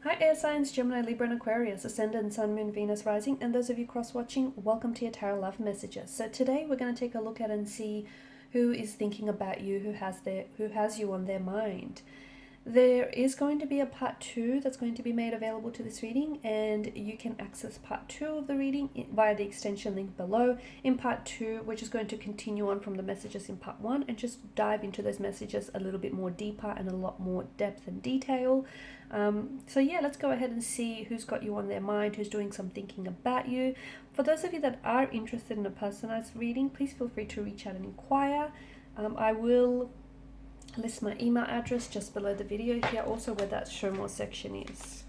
Hi air signs, Gemini, Libra and Aquarius, Ascendant, Sun, Moon, Venus, Rising, and those of you cross-watching, welcome to your Tarot Love Messages. So today we're going to take a look at and see who is thinking about you, who has you on their mind. There is going to be a part 2 that's going to be made available to this reading, and you can access part 2 of the reading via the extension link below. In part 2, we're just going to continue on from the messages in part 1 and just dive into those messages a little bit more deeper and a lot more depth and detail. So yeah, let's go ahead and see who's got you on their mind, who's doing some thinking about you. For those of you that are interested in a personalized reading, please feel free to reach out and inquire. I will list my email address just below the video here, also where that show more section is.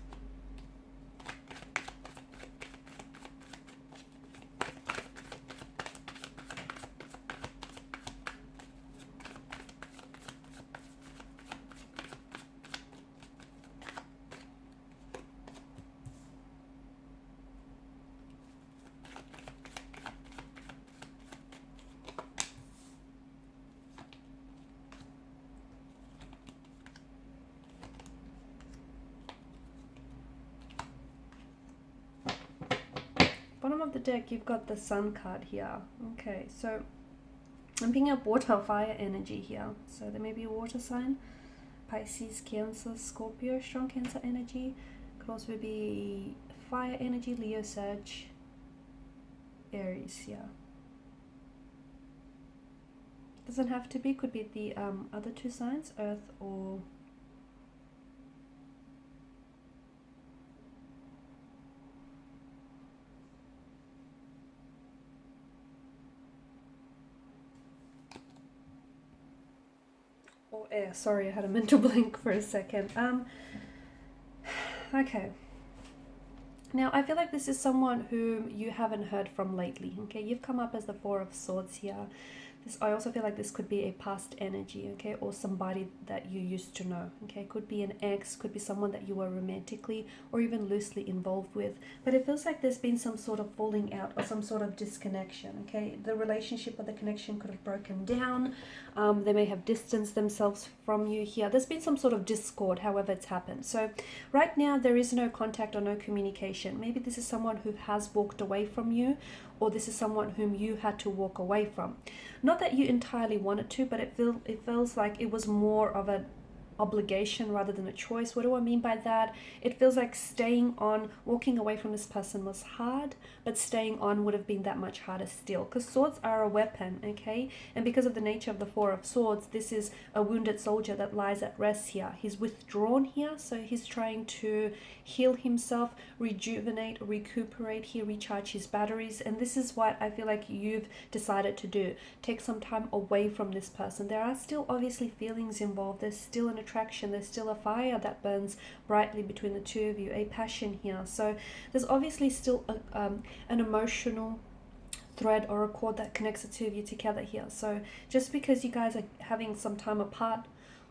Bottom of the deck, you've got the Sun card here. Okay, so I'm picking up water, fire energy here. So there may be a water sign, Pisces, Cancer, Scorpio, strong Cancer energy. Could also be fire energy, Leo, Sag, Aries, yeah. Doesn't have to be, could be the other two signs, Earth or air. Sorry, I had a mental blank for a second. Okay. Now, I feel like this is someone whom you haven't heard from lately, okay? You've come up as the Four of Swords here. I also feel like this could be a past energy, okay? Or somebody that you used to know, okay? Could be an ex, could be someone that you were romantically or even loosely involved with. But it feels like there's been some sort of falling out or some sort of disconnection, okay? The relationship or the connection could have broken down. They may have distanced themselves from you here. There's been some sort of discord, however it's happened. So right now, there is no contact or no communication. Maybe this is someone who has walked away from you, or this is someone whom you had to walk away from. Not that you entirely wanted to, but it feels like it was more of an obligation rather than a choice. What do I mean by that? It feels like walking away from this person was hard, but staying on would have been that much harder still, because swords are a weapon, okay? And because of the nature of the Four of Swords, this is a wounded soldier that lies at rest here. He's withdrawn here, so he's trying to heal himself, rejuvenate, recuperate here, recharge his batteries. And this is what I feel like you've decided to do. Take some time away from this person. There are still obviously feelings involved. There's still an attraction, there's still a fire that burns brightly between the two of you, a passion here. So there's obviously still an emotional thread or a cord that connects the two of you together here. So just because you guys are having some time apart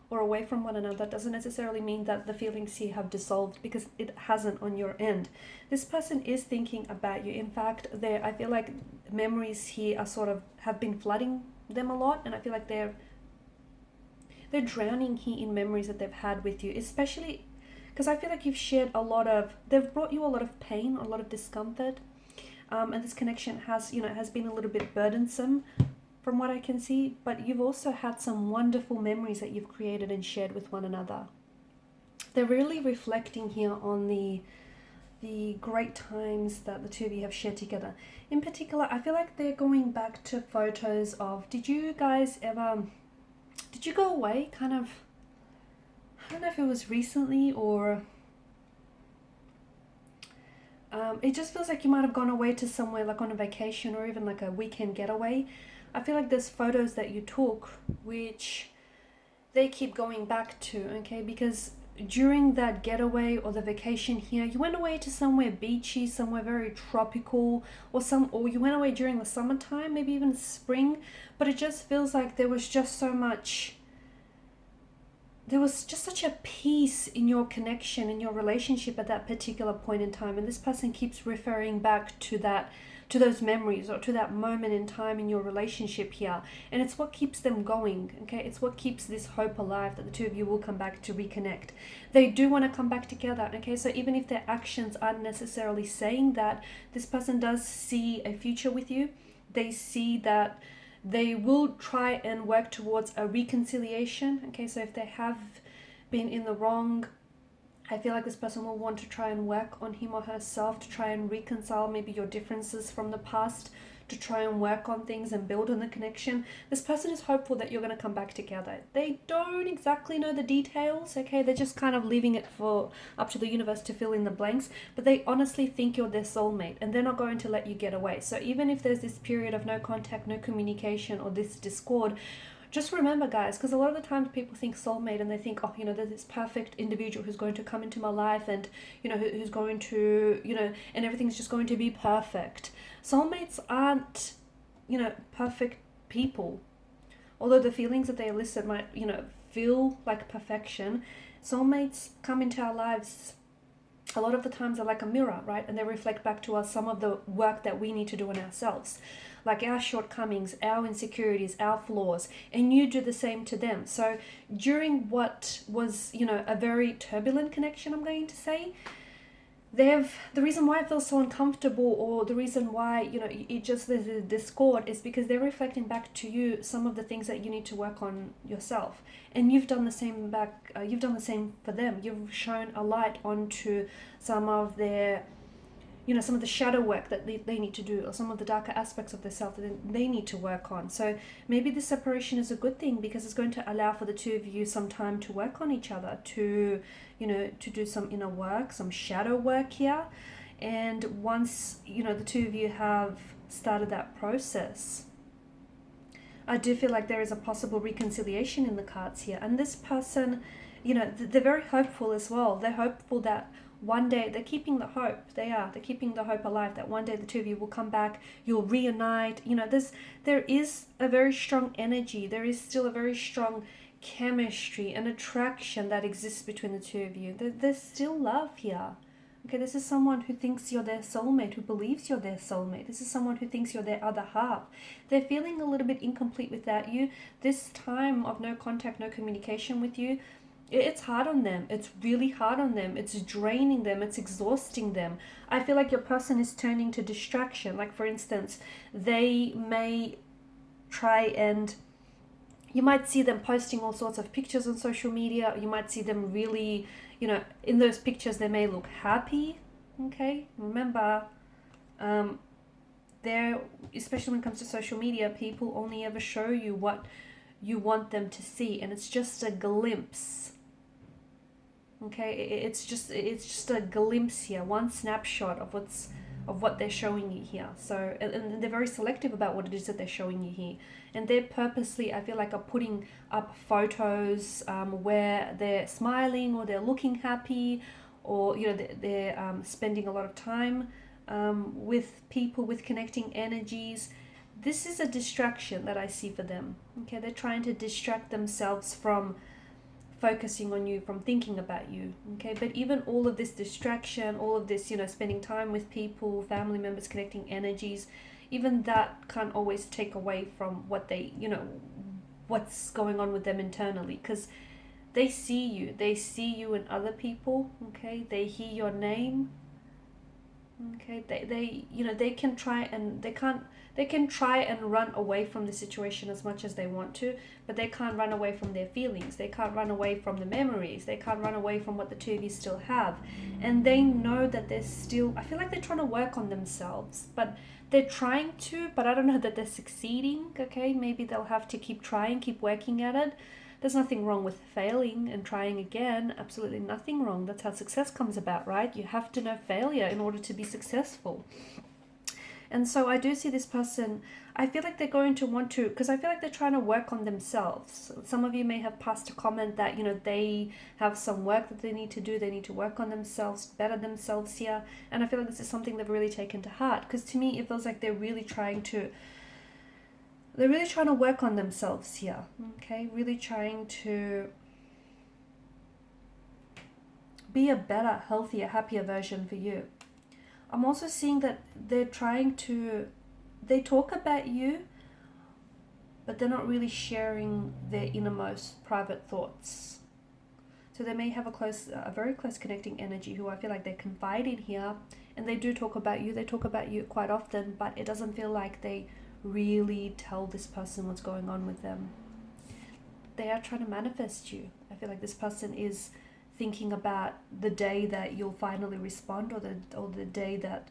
or away from one another doesn't necessarily mean that the feelings here have dissolved, because it hasn't on your end. This person is thinking about you. In fact, I feel like memories here are have been flooding them a lot, and I feel like they're drowning here in memories that they've had with you, especially because I feel like you've shared they've brought you a lot of pain, a lot of discomfort, and this connection has been a little bit burdensome from what I can see, but you've also had some wonderful memories that you've created and shared with one another. They're really reflecting here on the great times that the two of you have shared together. In particular, I feel like they're going back to photos of, did you go away kind of, I don't know if it was recently or it just feels like you might have gone away to somewhere like on a vacation or even like a weekend getaway. I feel like there's photos that you took which they keep going back to, okay? Because during that getaway or the vacation here, you went away to somewhere beachy, somewhere very tropical, or you went away during the summertime, maybe even spring, but it just feels like there was just such a peace in your connection, in your relationship at that particular point in time. And this person keeps referring back to that to those memories or to that moment in time in your relationship here. And it's what keeps them going, okay? It's what keeps this hope alive that the two of you will come back to reconnect. They do want to come back together, okay? So even if their actions aren't necessarily saying that, this person does see a future with you. They see that they will try and work towards a reconciliation, okay? So if they have been in the wrong, I feel like this person will want to try and work on him or herself to try and reconcile maybe your differences from the past, to try and work on things and build on the connection. This person is hopeful that you're going to come back together. They don't exactly know the details, okay? They're just kind of leaving it for up to the universe to fill in the blanks, but they honestly think you're their soulmate and they're not going to let you get away. So even if there's this period of no contact, no communication, or this discord, just remember, guys, because a lot of the times people think soulmate and they think, oh, there's this perfect individual who's going to come into my life and, who's going to, and everything's just going to be perfect. Soulmates aren't, perfect people. Although the feelings that they elicit might, feel like perfection, soulmates come into our lives a lot of the times are like a mirror, right? And they reflect back to us some of the work that we need to do on ourselves, like our shortcomings, our insecurities, our flaws, and you do the same to them. So during what was, a very turbulent connection, I'm going to say, the reason why it feels so uncomfortable, or the reason why, it just, there's a discord, is because they're reflecting back to you some of the things that you need to work on yourself. And you've done the same back, you've done the same for them. You've shown a light onto some of their, some of the shadow work that they need to do, or some of the darker aspects of themselves that they need to work on. So maybe this separation is a good thing, because it's going to allow for the two of you some time to work on each other, to do some inner work, some shadow work here. And once, the two of you have started that process, I do feel like there is a possible reconciliation in the cards here. And this person, they're very hopeful as well. They're hopeful that one day, they're keeping the hope. They're keeping the hope alive that one day the two of you will come back, you'll reunite. There is a very strong energy. There is still a very strong chemistry and attraction that exists between the two of you. There's still love here. Okay, this is someone who thinks you're their soulmate, who believes you're their soulmate. This is someone who thinks you're their other half. They're feeling a little bit incomplete without you. This time of no contact, no communication with you, it's hard on them. It's really hard on them. It's draining them. It's exhausting them. I feel like your person is turning to distraction. Like, for instance, they may try and, you might see them posting all sorts of pictures on social media. You might see them really, in those pictures, they may look happy. Okay, remember, especially when it comes to social media, people only ever show you what you want them to see, and it's just a glimpse. Okay, it's just a glimpse here, one snapshot of what they're showing you here. So, and they're very selective about what it is that they're showing you here. And they're purposely, I feel like, are putting up photos where they're smiling, or they're looking happy, or, they're spending a lot of time with people, with connecting energies. This is a distraction that I see for them. Okay, they're trying to distract themselves from focusing on you, from thinking about you. Okay, but even all of this distraction, all of this, spending time with people, family members, connecting energies, even that can't always take away from what they, what's going on with them internally, because they see you in other people. Okay, they hear your name. Okay, they can try and they can try and run away from the situation as much as they want to, but they can't run away from their feelings. They can't run away from the memories. They can't run away from what the two of you still have. And they know that they're still, I feel like they're trying to work on themselves, but they're trying to, but I don't know that they're succeeding. Okay, maybe they'll have to keep trying, keep working at it. There's nothing wrong with failing and trying again. Absolutely nothing wrong. That's how success comes about, right? You have to know failure in order to be successful. And so I do see this person, I feel like they're going to want to, because I feel like they're trying to work on themselves. Some of you may have passed a comment that, they have some work that they need to do. They need to work on themselves, better themselves here. And I feel like this is something they've really taken to heart, because to me, it feels like they're really trying to work on themselves here. Okay, really trying to be a better, healthier, happier version for you. I'm also seeing that they talk about you, but they're not really sharing their innermost private thoughts. So they may have a very close connecting energy who I feel like they confide in here, and they do talk about you. They talk about you quite often, but it doesn't feel like they really tell this person what's going on with them. They are trying to manifest you. I feel like this person is thinking about the day that you'll finally respond, or the day that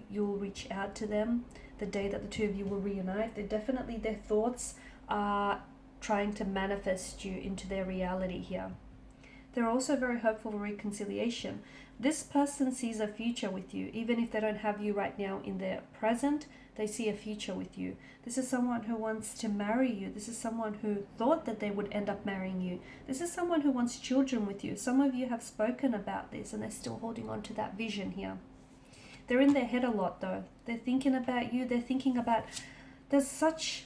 you'll reach out to them, the day that the two of you will reunite. Their thoughts are trying to manifest you into their reality here. They're also very hopeful for reconciliation. This person sees a future with you, even if they don't have you right now in their present. They see a future with you. This is someone who wants to marry you. This is someone who thought that they would end up marrying you. This is someone who wants children with you. Some of you have spoken about this and they're still holding on to that vision here. They're in their head a lot though. They're thinking about you. They're thinking about, there's such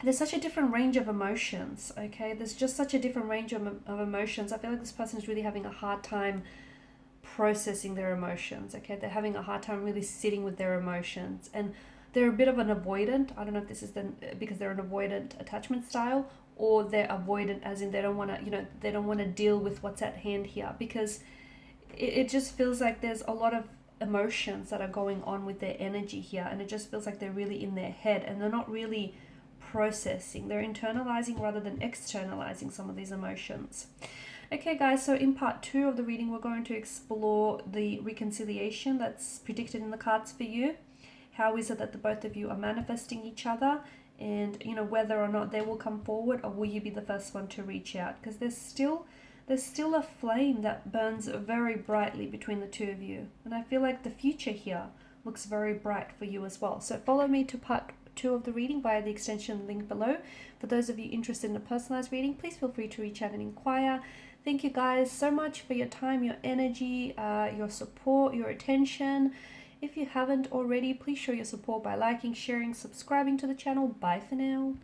a different range of emotions, okay? There's just such a different range of emotions. I feel like this person is really having a hard time processing their emotions, okay? They're having a hard time really sitting with their emotions, and they're a bit of an avoidant. I don't know if this is because they're an avoidant attachment style, or they're avoidant as in they don't want to deal with what's at hand here, because it just feels like there's a lot of emotions that are going on with their energy here, and it just feels like they're really in their head and they're not really processing. They're internalizing rather than externalizing some of these emotions. Okay guys, so in part 2 of the reading, we're going to explore the reconciliation that's predicted in the cards for you. How is it that the both of you are manifesting each other, and whether or not they will come forward, or will you be the first one to reach out? Because there's still a flame that burns very brightly between the two of you, and I feel like the future here looks very bright for you as well. So follow me to part 2 of the reading via the extension link below. For those of you interested in a personalized reading, please feel free to reach out and inquire. Thank you guys so much for your time, your energy, your support, your attention. If you haven't already, please show your support by liking, sharing, subscribing to the channel. Bye for now.